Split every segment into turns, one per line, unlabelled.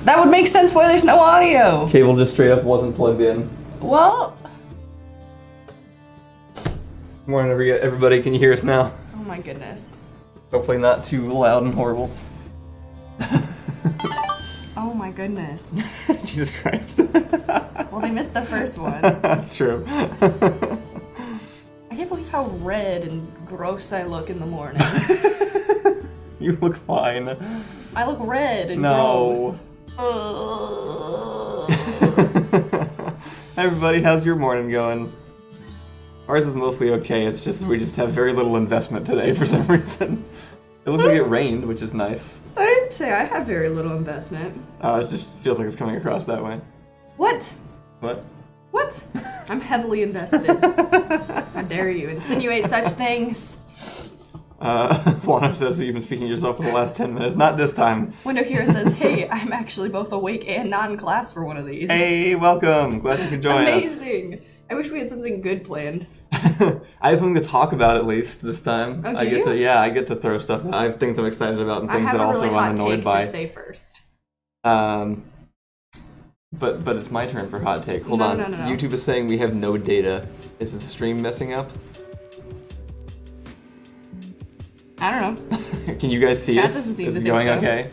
That would make sense why there's no audio.
Cable just straight up wasn't plugged in.
Well...
Morning, everybody. Can you hear us now?
Oh my goodness.
Hopefully not too loud and horrible.
Oh my goodness.
Jesus Christ.
Well, they missed the first one.
That's true.
I can't believe how red and gross I look in the morning.
You look fine.
I look red and
No.
gross.
Hi everybody, how's your morning going? Ours is mostly okay, it's just we just have very little investment today for some reason. It looks like it rained, which is nice.
I didn't say I have very little investment.
It just feels like it's coming across that way.
What?
What?
What? I'm heavily invested. How dare you insinuate such things?
Wano says, so you've been speaking to yourself for the last 10 minutes. Not this time.
Window Hero says, hey, I'm actually both awake and not in class for one of these.
Hey, welcome. Glad you could join us.
Amazing. I wish we had something good planned.
I have something to talk about at least this time.
Oh, do
I get
you?
to I get to throw stuff out. I have things I'm excited about and things that also I'm annoyed by.
I have a really hot take to say first.
But it's my turn for hot take. Hold
No,
on.
no.
YouTube is saying we have no data. Is the stream messing up?
I don't know.
Can you guys see
Chat
us?
doesn't seem
Is
to
it
think
going
so.
okay?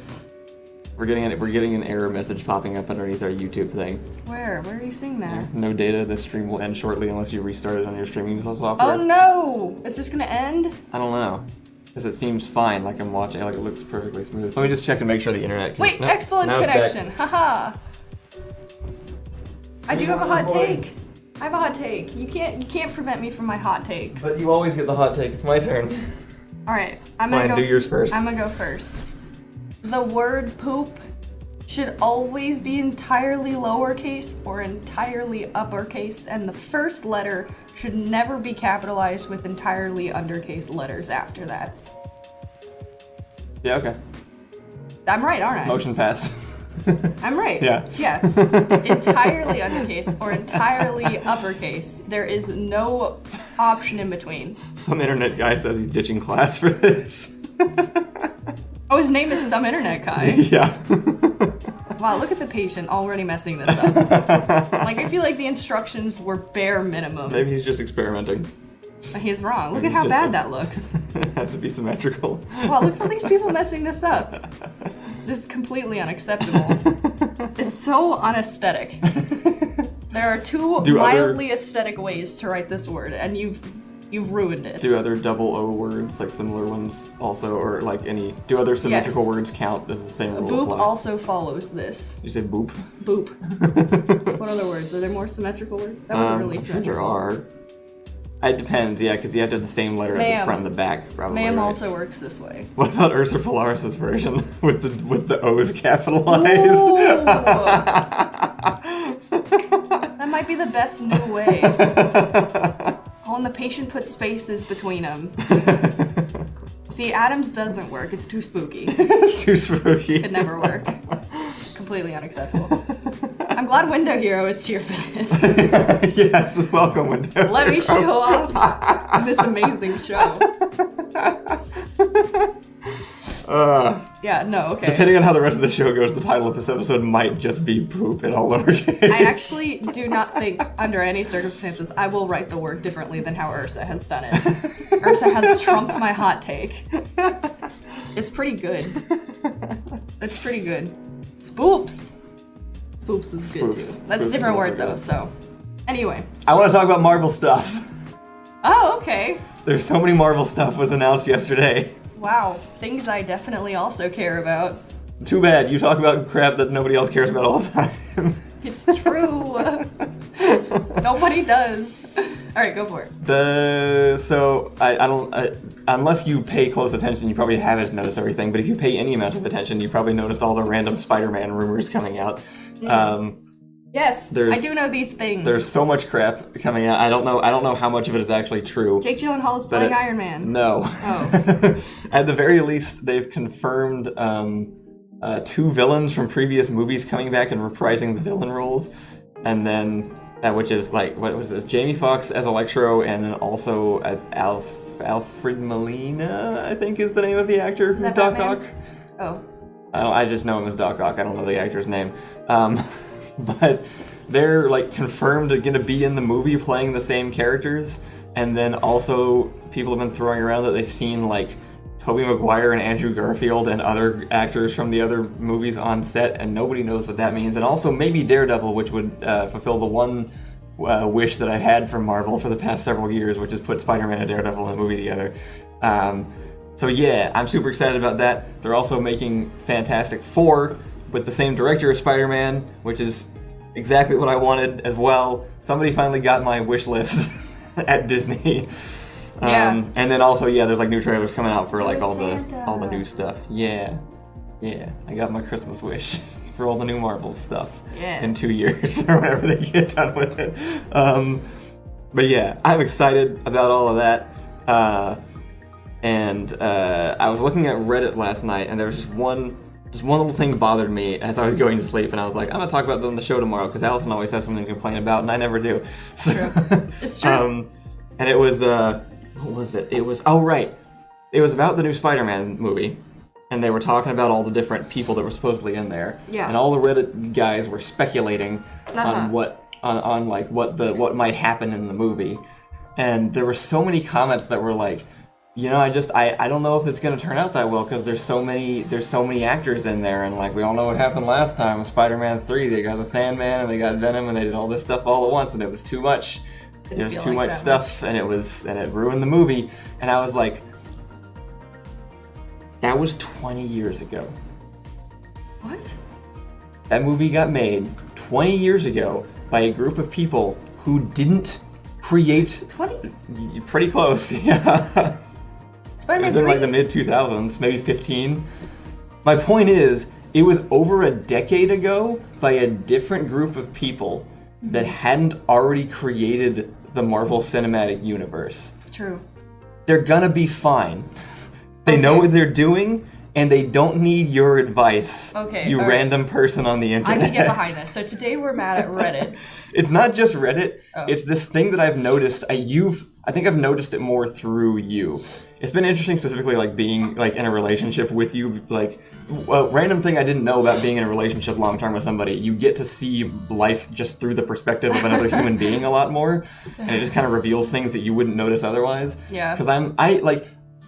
We're getting an error message popping up underneath our YouTube thing.
Where? Where are you seeing that?
No data. The stream will end shortly unless you restart it on your streaming software.
Oh no! It's just gonna end?
I don't know. Because it seems fine, like I'm watching, like it looks perfectly smooth. Let me just check and make sure the internet can...
Wait,
Nope,
excellent
now it's back.
connection. Haha. I do have a hot take. I have a hot take. You can't prevent me from my hot takes.
But you always get the hot take. It's my turn.
Alright, I'm
Fine,
gonna go
do yours first.
I'm gonna go first. The word poop should always be entirely lowercase or entirely uppercase, and the first letter should never be capitalized with entirely undercase letters after that.
Yeah, okay.
I'm right, aren't I?
Motion passed.
I'm right.
Yeah.
Yeah. Entirely undercase or entirely uppercase. There is no option in between.
Some internet guy says he's ditching class for this.
Oh, his name is Some Internet Guy.
Yeah.
Wow, look at the patient already messing this up. Like, I feel like the instructions were bare minimum.
Maybe he's just experimenting.
He's wrong. Look
Maybe
at how
just
bad
a-
that looks.
It has to be symmetrical.
Wow, look at all these people messing this up. This is completely unacceptable. It's so unaesthetic. There are two mildly aesthetic ways to write this word, and you've ruined it.
Do other double O words, like similar ones, also, or like do other symmetrical words count? This is the same rule
Boop
apply?
also follows this.
You say boop?
Boop. What other words? Are there more symmetrical words? That wasn't really
I'm sure
symmetrical.
there are. It depends, yeah, because you have to have the same letter at the front and the back, probably.
Ma'am
right?
also works this way.
What about Ursa Polaris' version with the O's capitalized?
Ooh. That might be the best new way. Oh, and the patient puts spaces between them. See, Adams doesn't work. It's too spooky.
It's too spooky.
Could never work. Completely unacceptable. I'm glad Window Hero is to your fitness.
Yes, welcome, Window
Let me
Hero.
show off this amazing show. Yeah, no, okay.
Depending on how the rest of the show goes, the title of this episode might just be poop in all lowercase.
I actually do not think, under any circumstances, I will write the word differently than how Ursa has done it. Ursa has trumped my hot take. It's pretty good. It's pretty good. Spoops. Spoops is good too.
Spoops.
That's
Spoops
a different
is also
word though,
good.
so. Anyway.
I want to talk about Marvel stuff.
Oh, okay.
There's so many Marvel stuff was announced yesterday.
Wow. Things I definitely also care about.
Too bad, you talk about crap that nobody else cares about all the time.
It's true. Nobody does. Alright, go for it.
Unless you pay close attention, you probably haven't noticed everything, but if you pay any amount of attention, you probably noticed all the random Spider-Man rumors coming out.
Yes, I do know these things.
There's so much crap coming out. I don't know how much of it is actually true.
Jake Gyllenhaal is playing Iron Man.
No.
Oh.
At the very least, they've confirmed 2 villains from previous movies coming back and reprising the villain roles, and then which is like what was it? Jamie Foxx as Electro, and then also Alfred Molina, I think is the name of the actor who's
that
Doc
Batman?
Ock.
Oh.
I just know him as Doc Ock. I don't know the actor's name. But they're like confirmed going to be in the movie playing the same characters. And then also people have been throwing around that they've seen like Tobey Maguire and Andrew Garfield and other actors from the other movies on set, and nobody knows what that means. And also maybe Daredevil, which would fulfill the one wish that I've had from Marvel for the past several years, which is put Spider-Man and Daredevil in a movie together. So yeah, I'm super excited about that. They're also making Fantastic Four with the same director as Spider-Man, which is exactly what I wanted as well. Somebody finally got my wish list at Disney. And then also, yeah, there's like new trailers coming out for like all the new stuff. Yeah, I got my Christmas wish for all the new Marvel stuff in 2 years or whenever they get done with it. But yeah, I'm excited about all of that. And I was looking at Reddit last night, and there was just one little thing bothered me as I was going to sleep, and I was like, I'm gonna talk about that on the show tomorrow because Allison always has something to complain about, and I never do. So,
it's true.
And it was what was it? It was it was about the new Spider-Man movie, and they were talking about all the different people that were supposedly in there.
Yeah.
And all the Reddit guys were speculating on what might happen in the movie, and there were so many comments that were like, you know, I don't know if it's gonna turn out that well because there's so many actors in there, and like we all know what happened last time with Spider-Man 3. They got the Sandman and they got Venom and they did all this stuff all at once, and it was too much. It was too much stuff, and it ruined the movie. And I was like, that was 20 years ago.
What?
That movie got made 20 years ago by a group of people who didn't create...
20?
Pretty close, yeah.
Spider-Man
It was in
3?
like the mid-2000s, maybe 15. My point is, it was over a decade ago by a different group of people that hadn't already created the Marvel Cinematic Universe.
True.
They're gonna be fine. They know what they're doing, and they don't need your advice, you random person on the internet.
I can get behind this. So today we're mad at Reddit.
It's not just Reddit. It's this thing that I've noticed. I think I've noticed it more through you. It's been interesting, specifically like being like in a relationship with you. Like a random thing I didn't know about being in a relationship long term with somebody. You get to see life just through the perspective of another human being a lot more, and it just kind of reveals things that you wouldn't notice otherwise.
Yeah.
Because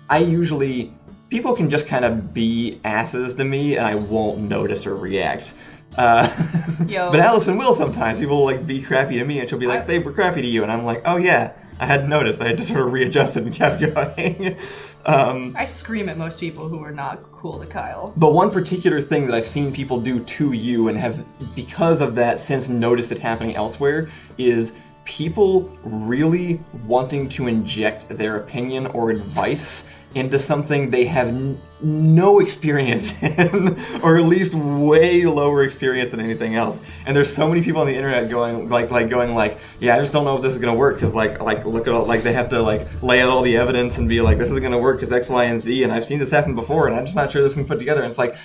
I usually, people can just kind of be asses to me, and I won't notice or react. But Allison will sometimes. People will like be crappy to me, and she'll be like, "They were crappy to you," and I'm like, "Oh yeah, I hadn't noticed. I had just sort of readjusted and kept going."
I scream at most people who are not cool to Kyle.
But one particular thing that I've seen people do to you, and have because of that since noticed it happening elsewhere, is people really wanting to inject their opinion or advice into something they have no experience in, or at least way lower experience than anything else. And there's so many people on the internet going like, yeah, I just don't know if this is gonna work because like look at all, like they have to like lay out all the evidence and be like, this isn't gonna work because X, Y, and Z, and I've seen this happen before, and I'm just not sure this can put together. And it's like,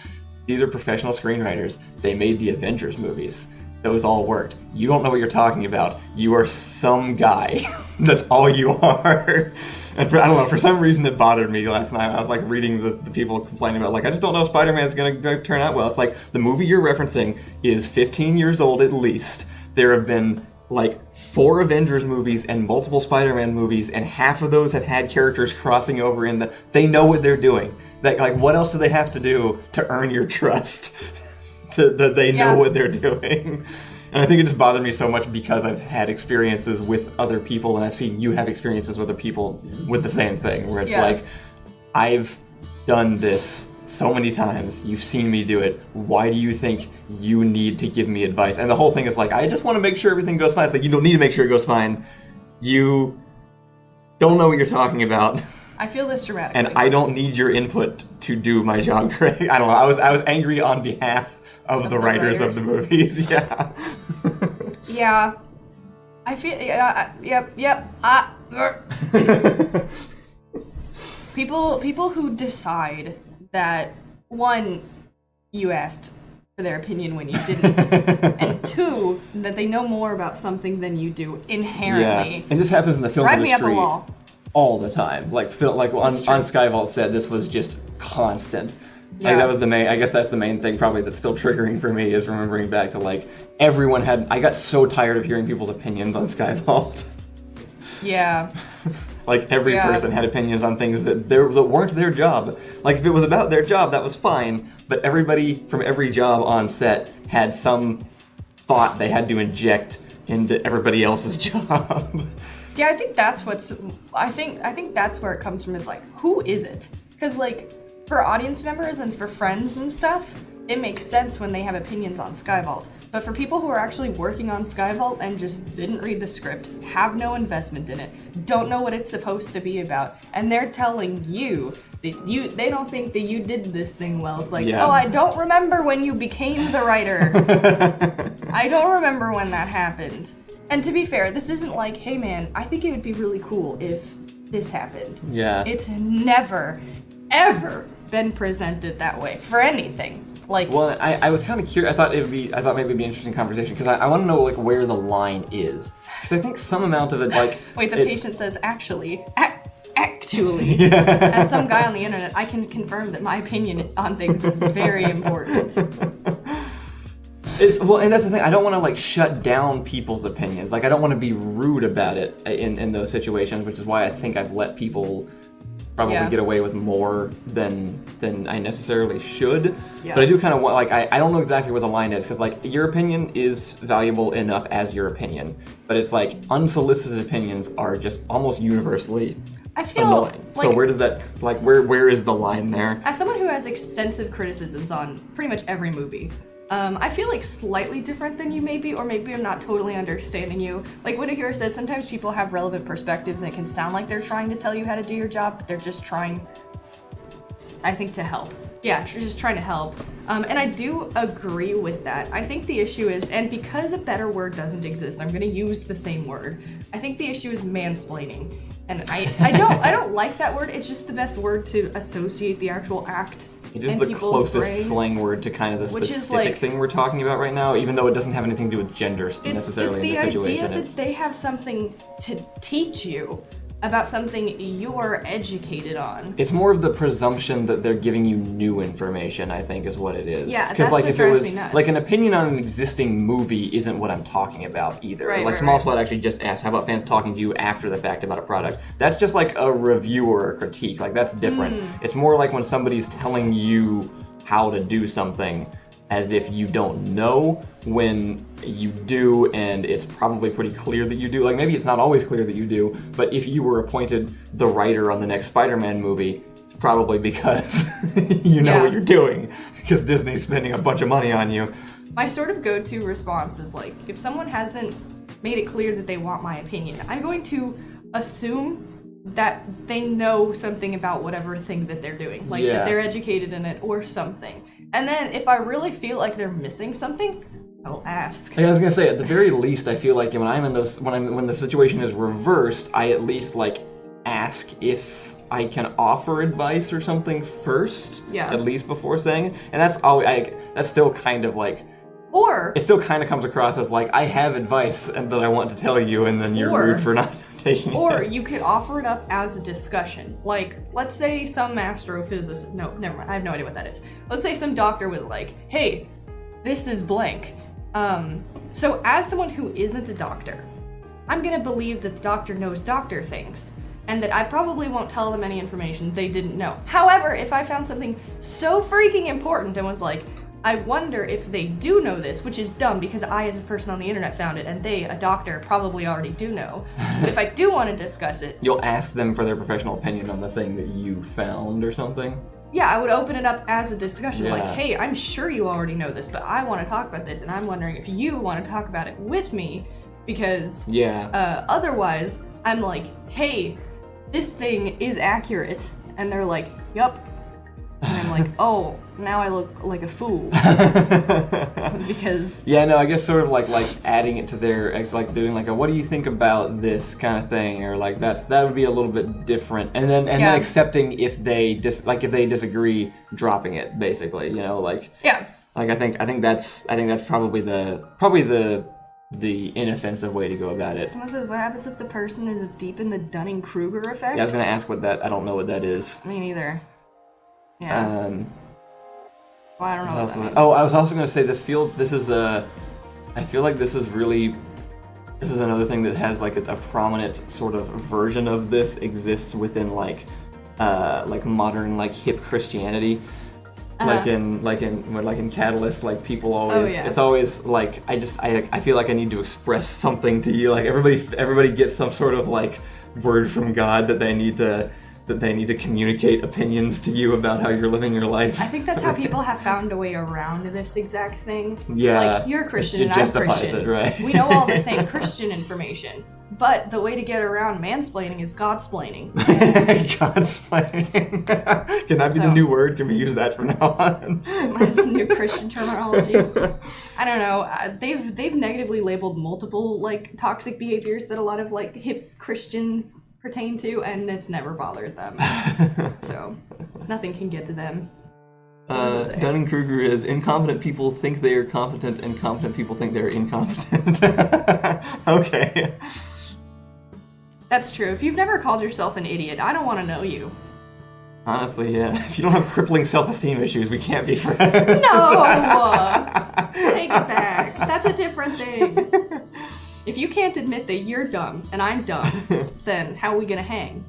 these are professional screenwriters. They made the Avengers movies. Those all worked. You don't know what you're talking about. You are some guy. That's all you are. And I don't know, for some reason it bothered me last night. I was like reading the people complaining about, like, I just don't know if Spider-Man's gonna turn out well. It's like, the movie you're referencing is 15 years old at least. There have been like 4 Avengers movies and multiple Spider-Man movies, and half of those have had characters crossing over in the... They know what they're doing. Like, what else do they have to do to earn your trust? That they know what they're doing. And I think it just bothered me so much because I've had experiences with other people, and I've seen you have experiences with other people with the same thing, where it's like, I've done this so many times, you've seen me do it, why do you think you need to give me advice? And the whole thing is like, I just want to make sure everything goes fine. It's like, you don't need to make sure it goes fine. You don't know what you're talking about.
I feel this dramatically.
And I don't need your input to do my job correct. I don't know. I was angry on behalf of the writers of the movies. Yeah.
Yeah. I feel. Yep. People who decide that, one, you asked for their opinion when you didn't, and 2, that they know more about something than you do inherently.
Yeah. And this happens in the film industry.
Drive me up a wall.
All the time. Like on Skyvault said, this was just constant.
Yeah.
Like that was the main. I guess that's the main thing probably that's still triggering for me is remembering back to like everyone had. I got so tired of hearing people's opinions on Skyvault.
Yeah.
Like every person had opinions on things that weren't their job. Like if it was about their job, that was fine. But everybody from every job on set had some thought they had to inject into everybody else's job.
Yeah, I think that's what's. I think that's where it comes from. Is like, who is it? Because like for audience members and for friends and stuff, it makes sense when they have opinions on Skyvault. But for people who are actually working on Skyvault and just didn't read the script, have no investment in it, don't know what it's supposed to be about, and they're telling you that they don't think that you did this thing well. It's like, oh, I don't remember when you became the writer. I don't remember when that happened. And to be fair, this isn't like, hey man, I think it would be really cool if this happened.
Yeah.
It's never, ever been presented that way for anything. Like,
well, I was kind of curious. I thought maybe it'd be an interesting conversation because I want to know like where the line is, because I think some amount of it like.
Wait, the patient says actually. As some guy on the internet, I can confirm that my opinion on things is very important.
And that's the thing. I don't want to like shut down people's opinions. Like I don't want to be rude about it in those situations, which is why I think I've let people probably get away with more than I necessarily should. Yeah. But I do kind of want, like, I don't know exactly where the line is, because, like, your opinion is valuable enough as your opinion. But it's like, unsolicited opinions are just almost universally annoying. Like, so where does that, like, where is the line there?
As someone who has extensive criticisms on pretty much every movie, I feel like slightly different than you maybe, or maybe I'm not totally understanding you. Like what Ahira says, sometimes people have relevant perspectives and it can sound like they're trying to tell you how to do your job, but they're just trying, I think, to help. Yeah, just trying to help. And I do agree with that. I think the issue is, and because a better word doesn't exist, I'm gonna use the same word. I think the issue is mansplaining. And I don't like that word, it's just the best word to associate the actual act.
It is the closest slang word to kind of the specific thing we're talking about right now, even though it doesn't have anything to do with gender necessarily in this situation.
It's the idea that they have something to teach you about something you're educated on.
It's more of the presumption that they're giving you new information, I think, is what it is.
Yeah, that's like, what drives me nuts.
Like an opinion on an existing movie isn't what I'm talking about either. Right, Small Spot actually just asked, how about fans talking to you after the fact about a product? That's just like a review or a critique. Like, that's different. It's more like when somebody's telling you how to do something as if you don't know when you do, and it's probably pretty clear that you do. Like, maybe it's not always clear that you do, but if you were appointed the writer on the next Spider-Man movie, it's probably because you know what you're doing, because Disney's spending a bunch of money on you.
My sort of go-to response is like, if someone hasn't made it clear that they want my opinion, I'm going to assume that they know something about whatever thing that they're doing, like that they're educated in it or something. And then if I really feel like they're missing something, I'll ask.
Yeah, I was gonna say, at the very least, I feel like when I'm in those, when the situation is reversed, I at least like ask if I can offer advice or something first. Yeah. At least before saying it, and that's always that's still kind of like.
Or
it still kind of comes across as like, I have advice and that I want to tell you, and then you're rude for not taking it.
Or you could offer it up as a discussion. Like, let's say some astrophysicist, no, never mind, I have no idea what that is. Let's say some doctor was like, hey, this is blank. So as someone who isn't a doctor, I'm gonna believe that the doctor knows doctor things, and that I probably won't tell them any information they didn't know. However, if I found something so freaking important and was like, I wonder if they do know this, which is dumb because I, as a person on the internet, found it, and they, a doctor, probably already do know. But if I do want to discuss it...
You'll ask them for their professional opinion on the thing that you found or something?
Yeah, I would open it up as a discussion, like, hey, I'm sure you already know this, but I want to talk about this, and I'm wondering if you want to talk about it with me, because otherwise, I'm like, hey, this thing is accurate, and they're like, yup. And I'm like, oh, now I look like a fool. Because...
Yeah, no, I guess sort of like adding it to their, like doing like a, what do you think about this kind of thing? Or like, that would be a little bit different. And then accepting if they disagree, dropping it, basically, you know, like...
Yeah.
Like, I think that's probably the inoffensive way to go about it.
Someone says, what happens if the person is deep in the Dunning-Kruger effect?
Yeah, I was going to ask I don't know what that is.
Me neither. Yeah. Well, I don't know what that means.
Oh, I was also going to say I feel like this is another thing that has like a prominent sort of version of this exists within like modern like hip Christianity. Like in Catalyst, like people always, it's always like I feel like I need to express something to you. Like everybody gets some sort of like word from God that they need to communicate opinions to you about how you're living your life.
I think that's how people have found a way around this exact thing.
Yeah,
like you're a Christian and I'm
justifies
Christian.
It, right?
We know all the same Christian information. But the way to get around mansplaining is Godsplaining.
Godsplaining. Can that be the new word? Can we use that from now on?
That's new Christian terminology. I don't know. They've negatively labeled multiple like toxic behaviors that a lot of like hip Christians pertain to, and it's never bothered them. So nothing can get to them.
Dunning-Kruger is incompetent people think they are competent, and competent people think they're incompetent. Okay.
That's true. If you've never called yourself an idiot, I don't want to know you.
Honestly, yeah. If you don't have crippling self-esteem issues, we can't be friends.
No! Take it back. That's a different thing. If you can't admit that you're dumb and I'm dumb, then how are we gonna hang?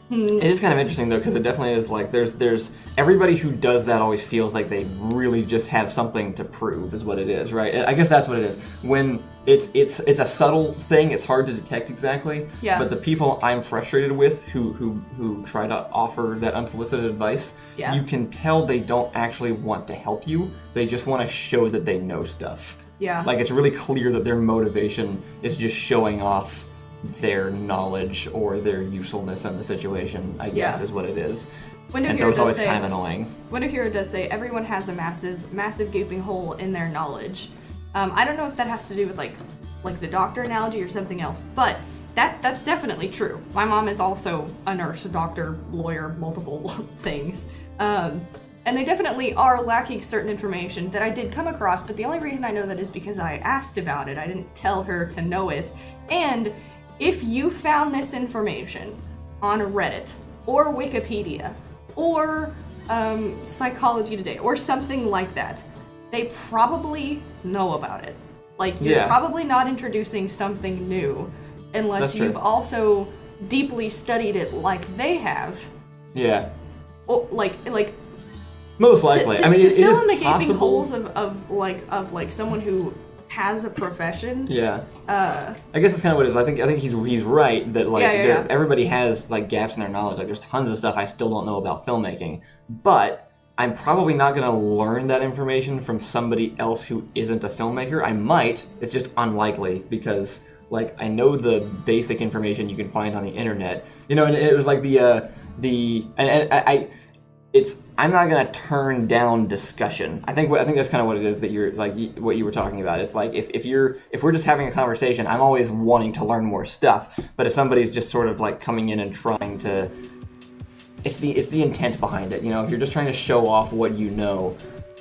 It is kind of interesting though, because it definitely is like there's everybody who does that always feels like they really just have something to prove, is what it is, right? I guess that's what it is. When it's a subtle thing, it's hard to detect exactly.
Yeah.
But the people I'm frustrated with who try to offer that unsolicited advice, you can tell they don't actually want to help you. They just want to show that they know stuff.
Yeah.
Like it's really clear that their motivation is just showing off their knowledge or their usefulness in the situation, I guess, is what it is. And so it's always kind of annoying.
Window Hero does say everyone has a massive gaping hole in their knowledge. I don't know if that has to do with like the doctor analogy or something else, but that's definitely true. My mom is also a nurse, a doctor, lawyer, multiple things. And they definitely are lacking certain information that I did come across, but the only reason I know that is because I asked about it. I didn't tell her to know it. And if you found this information on Reddit or Wikipedia or Psychology Today or something like that, they probably know about it. Like, you're probably not introducing something new unless you've also deeply studied it like they have.
Yeah.
Or, like
most likely. I mean, it
fill
is
in the
possible.
gaping holes of someone who has a profession.
Yeah. I guess that's kind of what it is. I think he's right that like everybody has like gaps in their knowledge. Like there's tons of stuff I still don't know about filmmaking, but I'm probably not going to learn that information from somebody else who isn't a filmmaker. I might. It's just unlikely because like I know the basic information you can find on the internet. You know, and it was like I'm not gonna turn down discussion. I think that's kind of what it is that you're like what you were talking about. It's like if we're just having a conversation, I'm always wanting to learn more stuff. But if somebody's just sort of like coming in and trying to, it's the intent behind it. You know, if you're just trying to show off what you know,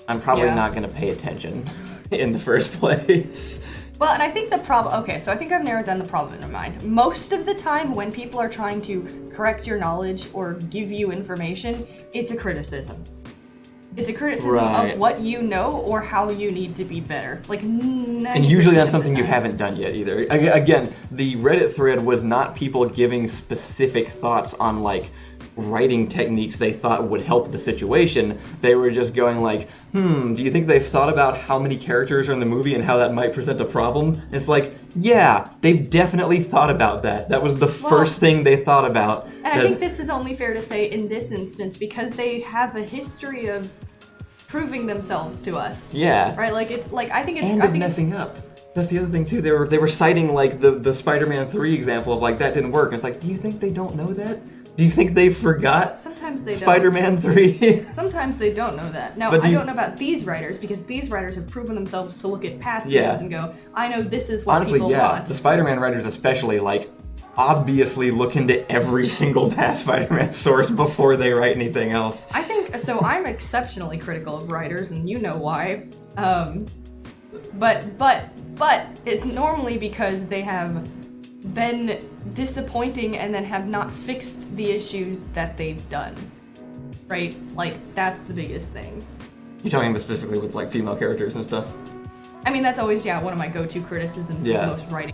I'm probably not gonna pay attention in the first place.
Well, and I think the problem, so I think I've narrowed down the problem in my mind. Most of the time when people are trying to correct your knowledge or give you information, it's a criticism. It's a criticism of what you know or how you need to be better. Like 90%
and usually that's something you haven't done yet either. Again, the Reddit thread was not people giving specific thoughts on like writing techniques they thought would help the situation. They were just going like, do you think they've thought about how many characters are in the movie and how that might present a problem? And it's like, yeah, they've definitely thought about that. That was the first thing they thought about.
And I think this is only fair to say in this instance because they have a history of proving themselves to us.
Yeah.
Right? Like it's like I think it's
messing up. That's the other thing too. They were citing like the Spider-Man 3 example of like that didn't work. And it's like, do you think they don't know that? Do you think they forgot?
Sometimes they
Spider-Man 3.
Sometimes they don't know that. Now, I don't know about these writers because these writers have proven themselves to look at past things and go, I know this is what people want.
The Spider-Man writers especially like obviously look into every single past Spider-Man source before they write anything else.
I think so. I'm exceptionally critical of writers, and you know why. But it's normally because they have been disappointing and then have not fixed the issues that they've done. Right? Like, that's the biggest thing.
You're talking about specifically with like female characters and stuff.
I mean, that's always one of my go-to criticisms of most writing.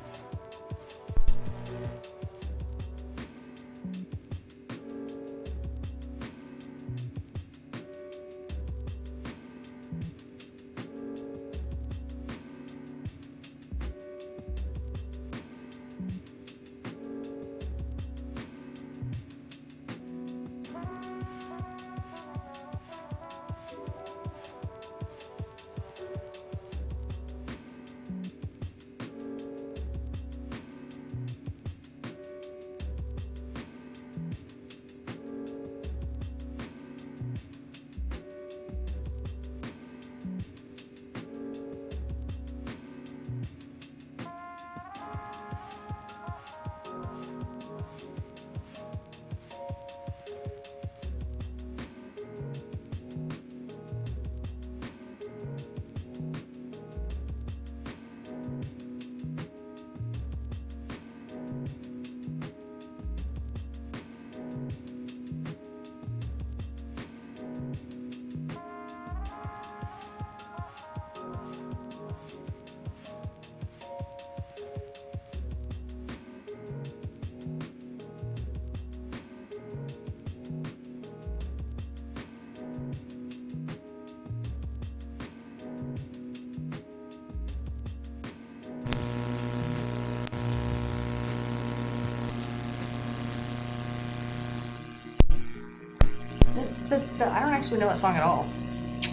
I don't actually know that song at all.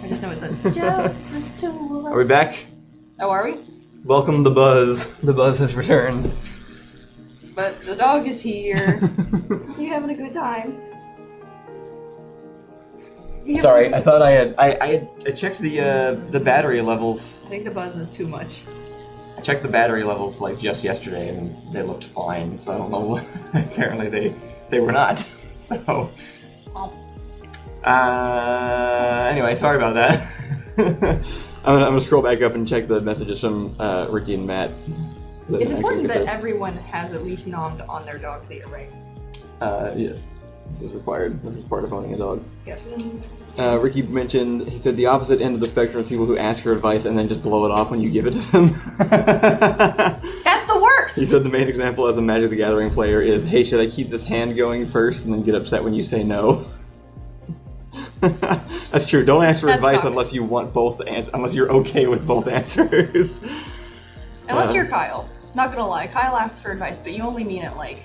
I just know it's a just the two of us.
Are we back?
Oh, are we?
Welcome the Buzz. The Buzz has returned.
But the dog is here. You having a good time?
Sorry, I thought I checked the battery levels.
I think the Buzz is too much.
I checked the battery levels like just yesterday and they looked fine, so I don't know what apparently they were not. So anyway, sorry about that. I'm gonna scroll back up and check the messages from Ricky and Matt.
It's important that everyone has at least nommed on their dog's ear, right?
Yes. This is required. This is part of owning a dog.
Yes.
Ricky mentioned, he said the opposite end of the spectrum is people who ask for advice and then just blow it off when you give it to them.
That's the worst!
He said the main example as a Magic the Gathering player is, hey, should I keep this hand going first and then get upset when you say no? That's true. Don't ask for advice unless you want both unless you're okay with both answers.
Unless you're Kyle. Not gonna lie, Kyle asks for advice, but you only mean it like,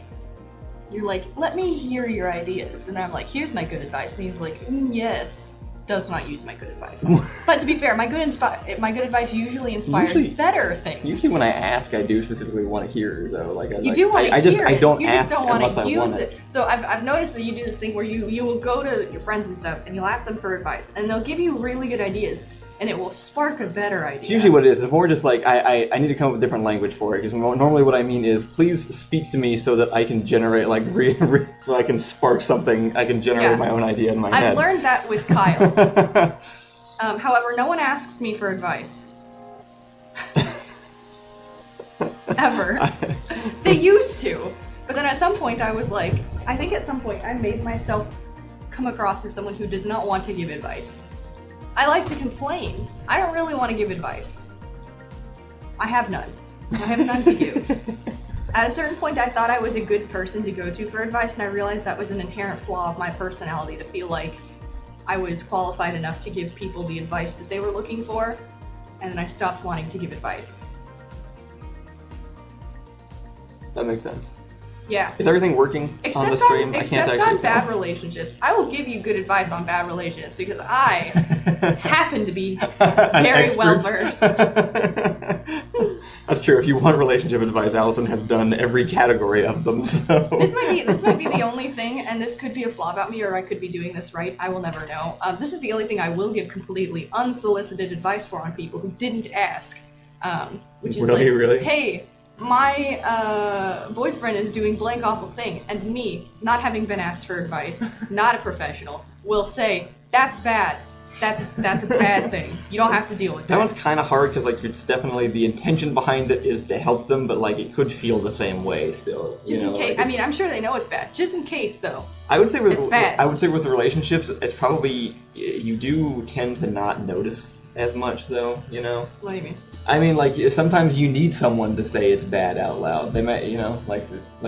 you're like, let me hear your ideas. And I'm like, here's my good advice. And he's like, yes. Does not use my good advice. But to be fair, my good advice usually inspires better things.
Usually when I ask, I do specifically want to hear, though. Like,
you do want to hear it.
I don't
you
ask
just don't
unless I want
it. So I've noticed that you do this thing where you will go to your friends and stuff, and you'll ask them for advice, and they'll give you really good ideas, and it will spark a better idea.
It's usually what it is. It's more just like, I need to come up with different language for it, because normally what I mean is, please speak to me so that I can generate, like, so I can spark something, I can generate my own idea in my head.
I've learned that with Kyle. However, no one asks me for advice. Ever. They used to. But then at some point I was like, I think at some point I made myself come across as someone who does not want to give advice. I like to complain. I don't really want to give advice. I have none. I have none to give. At a certain point I thought I was a good person to go to for advice, and I realized that was an inherent flaw of my personality, to feel like I was qualified enough to give people the advice that they were looking for, and then I stopped wanting to give advice.
That makes sense.
Yeah.
Is everything working on the stream?
Except on bad relationships. I will give you good advice on bad relationships because I happen to be very well versed.
That's true. If you want relationship advice, Allison has done every category of them. So
this might be the only thing, and this could be a flaw about me, or I could be doing this right. I will never know. This is the only thing I will give completely unsolicited advice for on people who didn't ask. Which is
really?
Hey, my boyfriend is doing blank awful thing, and me, not having been asked for advice, not a professional, will say, that's bad. That's a bad thing. You don't have to deal with that.
That one's kind of hard because, like, it's definitely the intention behind it is to help them, but like it could feel the same way still.
Just in case.
Like,
I mean, I'm sure they know it's bad. Just in case, though.
I would say
it's bad.
with the relationships, it's probably you do tend to not notice as much, though. You know.
What do you mean?
I mean, like, sometimes you need someone to say it's bad out loud. They might, you know, like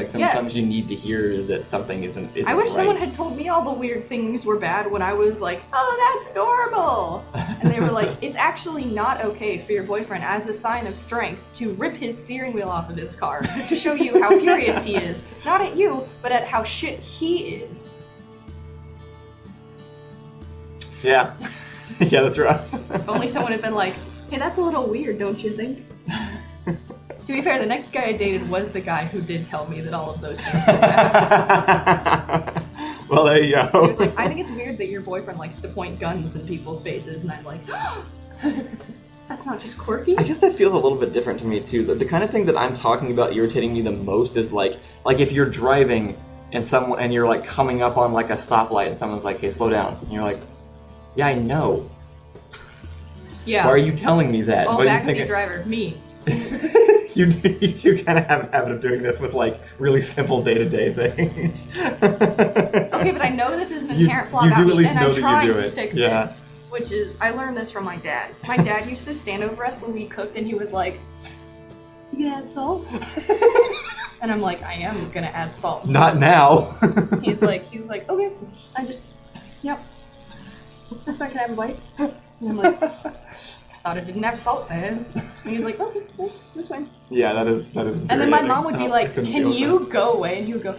sometimes you need to hear that something isn't
I wish
right.
someone had told me all the weird things were bad when I was like, oh, that's normal. And they were like, it's actually not okay for your boyfriend, as a sign of strength, to rip his steering wheel off of his car to show you how furious he is. Not at you, but at how shit he is.
Yeah. Yeah, that's rough.
If only someone had been like, hey, that's a little weird, don't you think? To be fair, the next guy I dated was the guy who did tell me that all of those things were bad.
Well, there you go.
He was like, I think it's weird that your boyfriend likes to point guns in people's faces, and I'm like, that's not just quirky?
I guess that feels a little bit different to me, too. The kind of thing that I'm talking about irritating me the most is, like if you're driving and you're, like, coming up on, like, a stoplight and someone's like, hey, slow down. And you're like, yeah, I know.
Yeah.
Why are you telling me that?
Oh, backseat driver, me.
You do kind of have a habit of doing this with, like, really simple day-to-day things.
Okay, but I know this is an inherent flaw about me, and I'm trying to fix it. Which is, I learned this from my dad. My dad used to stand over us when we cooked, and he was like, you gonna add salt? And I'm like, I am gonna add salt.
Not now.
He's like, okay, yep. That's fine, can I have a bite? And I'm like, I thought it didn't have salt then. And he's like, okay, well, that's fine.
Yeah, that is.
And then my mom would be like, can you go away? And he would go,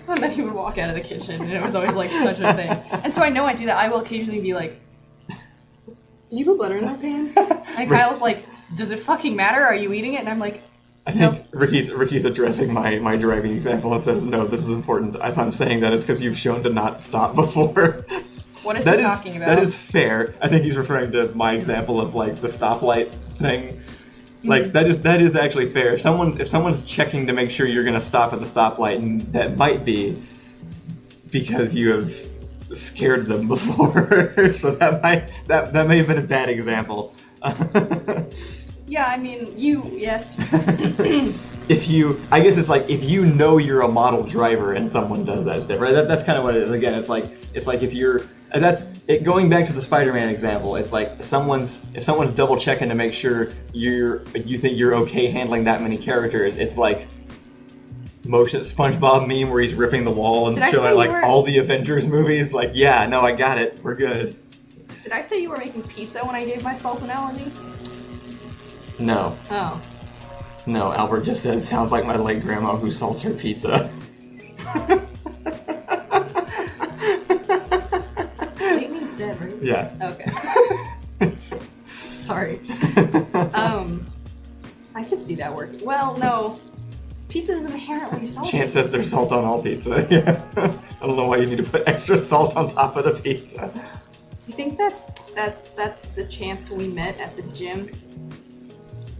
and then he would walk out of the kitchen, and it was always like such a thing. And so I know I do that. I will occasionally be like, did you put butter in that pan? And Kyle's like, does it fucking matter? Are you eating it? And I'm like,
I think Ricky's addressing my driving example and says, no, this is important. If I'm saying that, it's because you've shown to not stop before.
What is he talking about?
That is fair. I think he's referring to my example of, like, the stoplight thing. Like, that is actually fair. If someone's checking to make sure you're going to stop at the stoplight, and that might be because you have scared them before. So that may have been a bad example.
Yeah, I mean, yes.
I guess it's like, if you know you're a model driver and someone does that, it's different. Right? That's kind of what it is. Again, it's like if you're, that's it. Going back to the Spider-Man example, it's like if someone's double checking to make sure you think you're okay handling that many characters. It's like motion SpongeBob meme where he's ripping the wall and showing like all the Avengers movies. Like, yeah, no, I got it. We're good.
Did I say you were making pizza when I gave my salt analogy?
No.
Oh.
No, Albert just says, sounds like my late grandma who salts her pizza.
Late means dead, right?
Yeah.
Okay. Sorry. I could see that working. Well, no. Pizza is inherently salty.
Chance says there's salt on all pizza. Yeah. I don't know why you need to put extra salt on top of the pizza.
You think that's the Chance we met at the gym?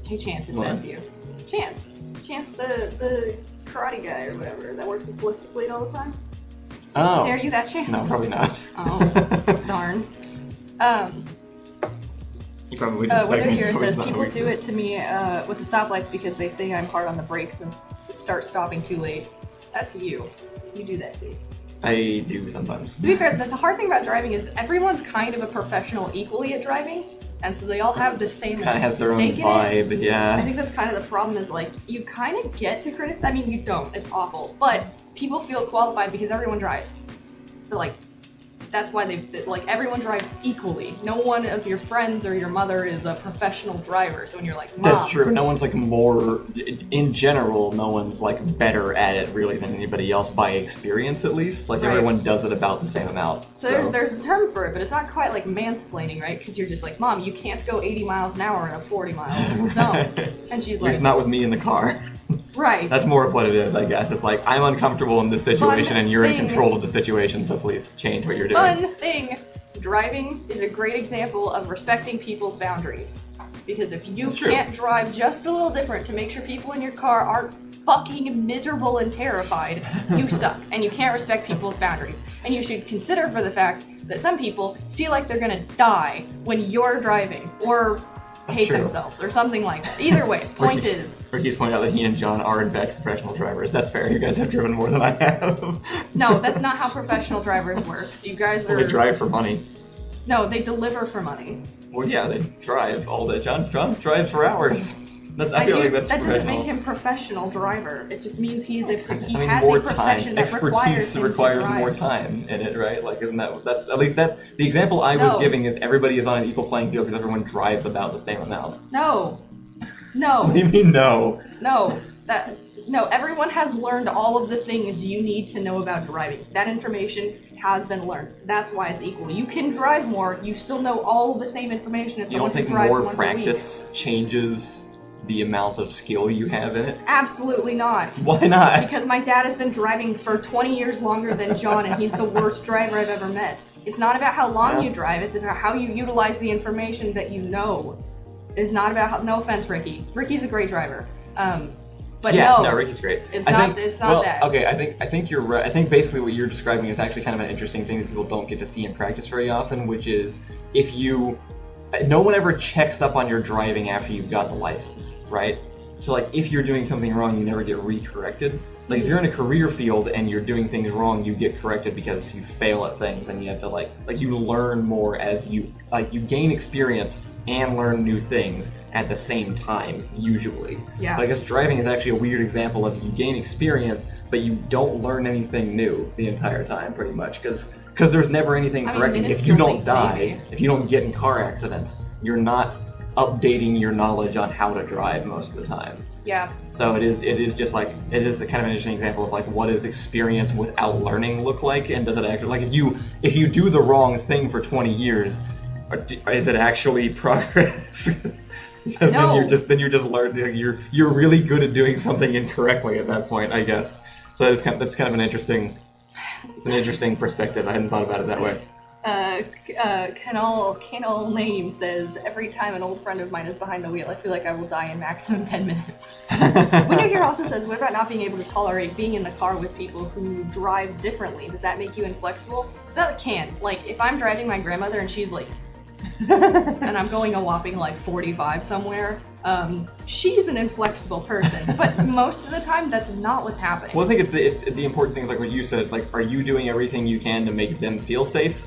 Hey, Chance, if that's you. Chance, the karate guy or whatever that works with Ballistic Blade all the time.
Oh.
Are you that Chance?
No, probably not.
Oh, darn.
You probably just
Winter here says people do it to me with the stoplights because they say I'm hard on the brakes and start stopping too late. That's you. You do that, dude.
I do sometimes.
To be fair, the hard thing about driving is everyone's kind of a professional equally at driving. And so they all have the same
kind of has their own vibe, yeah.
I think that's kind of the problem is, like, you kind of get to criticize. I mean, you don't. It's awful. But people feel qualified because everyone drives. They're like, that's why everyone drives equally. No one of your friends or your mother is a professional driver. So when you're like, Mom.
That's true. No one's like more, in general, no one's like better at it really than anybody else by experience at least. Like everyone does it about the same amount.
So there's a term for it, but it's not quite like mansplaining, right? Because you're just like, Mom, you can't go 80 miles an hour in a 40-mile zone. And she's like,
at least not with me in the car.
Right.
That's more of what it is, I guess. It's like, I'm uncomfortable in this situation and you're in control of the situation, so please change what you're doing.
Fun thing. Driving is a great example of respecting people's boundaries. Because if you can't drive just a little different to make sure people in your car aren't fucking miserable and terrified, you suck. And you can't respect people's boundaries. And you should consider for the fact that some people feel like they're gonna die when you're driving or hate themselves or something like that. Either way, point is...
Ricky's pointed out that he and John are in fact professional drivers. That's fair. You guys have driven more than I have.
No, that's not how professional drivers work. So you guys are...
Well, they drive for money.
No, they deliver for money.
Well, yeah, they drive all day. John drives for hours. I feel like that's
that doesn't
professional.
make him professional driver. It just means he has a
more
profession
time.
that
Expertise requires
drive.
more time in it, right? Like, isn't that's the example I was giving is everybody is on an equal playing field because everyone drives about the same amount.
No.
What do you mean no?
No, everyone has learned all of the things you need to know about driving. That information has been learned. That's why it's equal. You can drive more. You still know all the same information as someone who drives once a week.
You don't think more practice changes the amount of skill you have in it?
Absolutely not.
Why not?
Because my dad has been driving for 20 years longer than John, and he's the worst driver I've ever met. It's not about how long you drive, it's about how you utilize the information that you know. It's not about how, no offense, Ricky. Ricky's a great driver. But
no, Ricky's great.
It's not that.
Okay, I think you're right. I think basically what you're describing is actually kind of an interesting thing that people don't get to see in practice very often, which is no one ever checks up on your driving after you've got the license, right? So like if you're doing something wrong, you never get re-corrected. Like if you're in a career field and you're doing things wrong, you get corrected because you fail at things and you have to like you learn more as you gain experience and learn new things at the same time, usually.
Yeah.
But I guess driving is actually a weird example of you gain experience, but you don't learn anything new the entire time, pretty much, because there's never anything correcting. If you don't die, if you don't get in car accidents, you're not updating your knowledge on how to drive most of the time.
Yeah.
So it is kind of an interesting example of like what does experience without learning look like, and does it actually like if you do the wrong thing for 20 years, is it actually progress? Because then you're just learning. You're really good at doing something incorrectly at that point, I guess. So that's kind of an interesting. It's an interesting perspective. I hadn't thought about it that way.
Canal Name says, every time an old friend of mine is behind the wheel, I feel like I will die in maximum 10 minutes. Window here also says, what about not being able to tolerate being in the car with people who drive differently? Does that make you inflexible? So that can. Like, if I'm driving my grandmother and she's like, and I'm going a whopping like 45 somewhere, she's an inflexible person. But most of the time, that's not what's happening.
Well, I think it's the important things like what you said. It's like, are you doing everything you can to make them feel safe?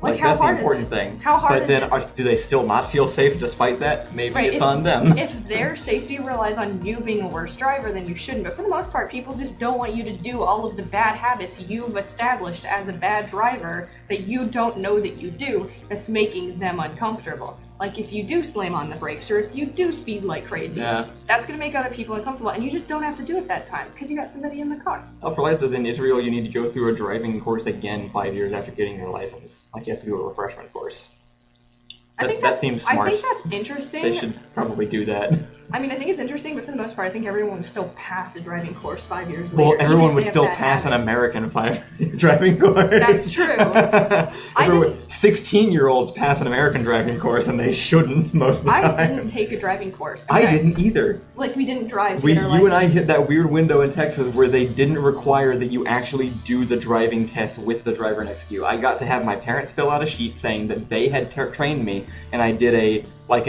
Like how
that's
hard
the important
is it?
thing.
How hard
but then, do they still not feel safe despite that? Maybe it's on them.
If their safety relies on you being a worse driver, then you shouldn't. But for the most part, people just don't want you to do all of the bad habits you've established as a bad driver that you don't know that you do, that's making them uncomfortable. Like if you do slam on the brakes or if you do speed like crazy, that's going to make other people uncomfortable, and you just don't have to do it that time because you got somebody in the car.
For license in Israel, you need to go through a driving course again 5 years after getting your license. Like you have to do a refreshment course. That seems smart.
I think that's interesting.
They should probably do that.
I mean, I think it's interesting, but for the most part, I think everyone would still pass a driving course 5 years later.
Well, everyone would still pass an American 5-year driving course.
That's true.
16-year-olds pass an American driving course, and they shouldn't most of the time.
I didn't take a driving course.
Okay? I didn't either.
Like, we didn't drive to get our license.
You and I hit that weird window in Texas where they didn't require that you actually do the driving test with the driver next to you. I got to have my parents fill out a sheet saying that they had trained me, and I did an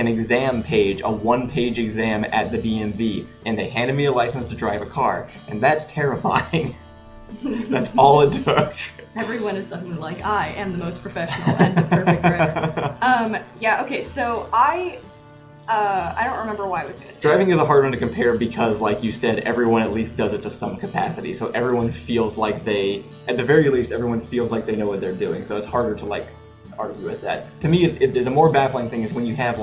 exam page, a 1-page exam at the DMV, and they handed me a license to drive a car, and that's terrifying. That's all it took.
Everyone is suddenly like, I am the most professional and the perfect driver. Okay, so I don't remember why I was going to say
Driving
this.
is a hard one to compare because, like you said, everyone at least does it to some capacity, so everyone feels like at the very least, everyone feels like they know what they're doing, so it's harder to, argue with that. To me, the more baffling thing is when you have